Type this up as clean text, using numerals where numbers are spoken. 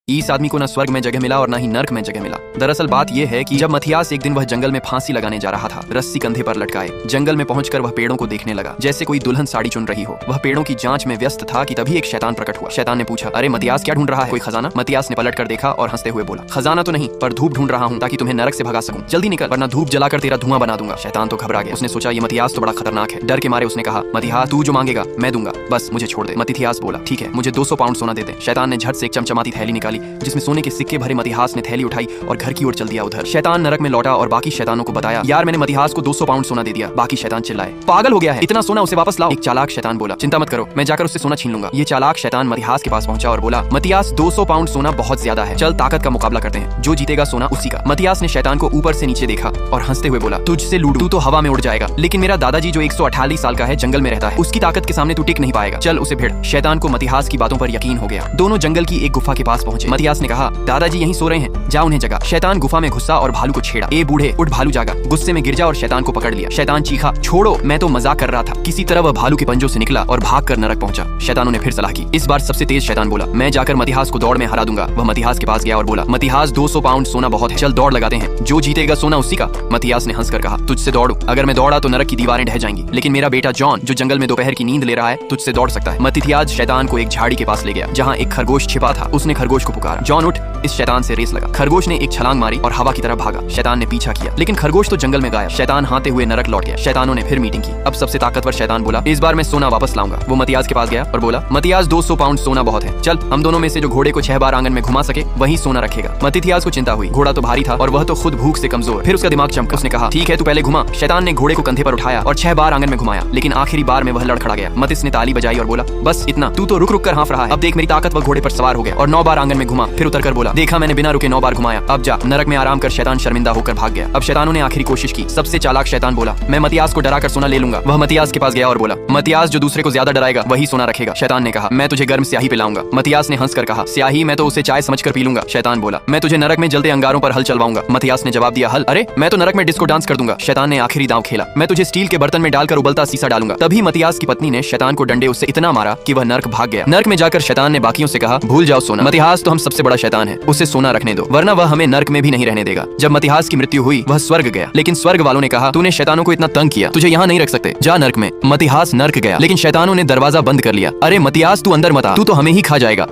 इस आदमी को न स्वर्ग में जगह मिला और न ही नर्क में जगह मिला। दरअसल बात यह है कि जब मथियास एक दिन वह जंगल में फांसी लगाने जा रहा था, रस्सी कंधे पर लटकाए जंगल में पहुंचकर वह पेड़ों को देखने लगा जैसे कोई दुल्हन साड़ी चुन रही हो। वह पेड़ों की जांच में व्यस्त था कि तभी एक शैतान प्रकट हुआ। शैतान ने पूछा, अरे मथियास क्या ढूंढ रहा है, कोई खजाना? मथियास ने पलट कर देखा और हंसते हुए बोला, खजाना तो नहीं पर धूप ढूंढ रहा हूँ ताकि तुम्हें नरक से भगा सकूं। जल्दी निकल वरना धूप जलाकर तेरा धुआं बना दूंगा। शैतान तो घबरा गया। उसने सोचा ये मथियास तो बड़ा खतरनाक है। डर के मारे उसने कहा, मथियास तू जो मांगेगा मैं दूंगा, बस मुझे छोड़ दे। मथियास बोला, ठीक है मुझे 200 पाउंड सोना दे दे। शैतान ने झट से एक चमचमाती थैली निकाली जिसमें सोने के सिक्के भरे। मथियास ने थैली उठाई और घर की ओर चल दिया। उधर शैतान नरक में लौटा और बाकी शैतानों को बताया, यार मैंने मथियास को 200 पाउंड सोना दे दिया। बाकी शैतान चिल्लाए, पागल हो गया है, इतना सोना उसे वापस लाओ। एक चालाक शैतान बोला, चिंता मत करो मैं जाकर उससे सोना छीन लूंगा। ये चालाक शैतान मथियास के पास पहुंचा और बोला, मथियास 200 पाउंड सोना बहुत ज्यादा है, चल ताकत का मुकाबला करते हैं, जो जीतेगा सोना उसी का। मथियास ने शैतान को ऊपर से नीचे देखा और हंसते हुए बोला, तुझसे लूडू, तू तो हवा में उड़ जाएगा, लेकिन मेरा दादाजी जो 148 साल का है जंगल में रहता है, उसकी ताकत के सामने तू टिक नहीं पाएगा, चल उसे भिड़। शैतान को मथियास की बातों पर यकीन हो गया। दोनों जंगल की एक गुफा के पास पहुंचे। मथियास ने कहा, दादाजी यहीं सो रहे हैं, जा उन्हें जगा। शैतान गुफा में घुसा और भालू को छेड़ा। ए बूढ़े उठ, भालू जागा। गुस्से में गिर जा और शैतान को पकड़ लिया। शैतान चीखा, छोड़ो मैं तो मजाक कर रहा था। किसी तरह वह भालू के पंजों से निकला और भाग कर नरक पहुंचा। शैतानों ने फिर सलाह की। इस बार सबसे तेज शैतान बोला, मैं जाकर मथियास को दौड़ में हरा दूंगा। वह मथियास के पास गया और बोला, मथियास 200 पाउंड सोना बहुत है, चल दौड़ लगाते हैं, जो जीतेगा सोना उसी का। मथियास ने हंसकर कहा, तुझसे दौड़ू, अगर मैं दौड़ा तो नरक की दीवारें ढह जाएंगी, लेकिन मेरा बेटा जॉन जो जंगल में दोपहर की नींद ले रहा है तुझसे दौड़ सकता है। मथियास शैतान को एक झाड़ी के पास ले गया जहाँ एक खरगोश छिपा था। उसने खरगोश को पुकारा, जॉन उठ। इस शैतान से रेस लगा। खरगोश ने एक छलांग मारी और हवा की तरफ भागा। शैतान ने पीछा किया लेकिन खरगोश तो जंगल में गायब। शैतान हाथे हुए नरक लौट गया। शैतानों ने फिर मीटिंग की। अब सबसे ताकतवर शैतान बोला, इस बार मैं सोना वापस लाऊंगा। वो मथियास के पास गया और बोला, मथियास 200 पाउंड सोना बहुत है, चल हम दोनों में से जो घोड़े को 6 बार आंगन में घुमा सके वही सोना रखेगा। मथियास को चिंता हुई, घोड़ा तो भारी था और वह तो खुद भूख से कमजोर। फिर उसका दिमाग चमका। उसने कहा, ठीक है तू पहले घुमा। शैतान ने घोड़े को कंधे पर उठाया और 6 बार आंगन में घुमाया, लेकिन आखिरी बार में वह लड़खड़ा गया। मथिस ने ताली बजाई और बोला, बस इतना, तू तो रुक रुक कर हाँफ रहा है, अब देख मेरी ताकत। वह घोड़े पर सवार हो गया और 9 बार आंगन में घुमा। फिर उतर कर बोला, देखा मैंने बिना रुके 9 बार घुमाया, अब जा नरक में आराम कर। शैतान शर्मिंदा होकर भाग गया। अब शैतानों ने आखिरी कोशिश की। सबसे चालाक शैतान बोला, मैं मथियास को डरा कर सोना ले लूंगा। वह मथियास के पास गया और बोला, मथियास जो दूसरे को ज्यादा डराएगा वही सोना रखेगा। शैतान ने कहा, मैं तुझे गर्म स्याही पिलाऊंगा। मथियास ने हंसकर कहा, स्याही? मैं तो उसे चाय समझकर पी लूंगा। शैतान बोला, मैं तुझे नरक में जलते अंगारों पर हल चलवाऊंगा। मथियास ने जवाब दिया, हल? अरे मैं तो नरक में डिस्को डांस कर दूंगा। शैतान ने आखिरी दांव खेला, मैं तुझे स्टील के बर्तन में डालकर उबलता सीसा डालूंगा। तभी मथियास की पत्नी ने शैतान को डंडे उससे इतना मारा कि वह नरक भाग गया। नरक में जाकर शैतान ने बाकियों से कहा, भूल जाओ सोना, मथियास तो हम सबसे बड़ा शैतान है, उसे सोना रखने दो वरना वह हमें नरक में भी नहीं रहने देगा। जब मथियास की मृत्यु हुई वह स्वर्ग गया, लेकिन स्वर्ग वालों ने कहा, तूने शैतानों को इतना तंग किया, तुझे यहाँ नहीं रख सकते, जा नरक में। मथियास नरक गया, लेकिन शैतानों ने दरवाजा बंद कर लिया। अरे मथियास तू अंदर मत आ, तू तो हमें ही खा जाएगा।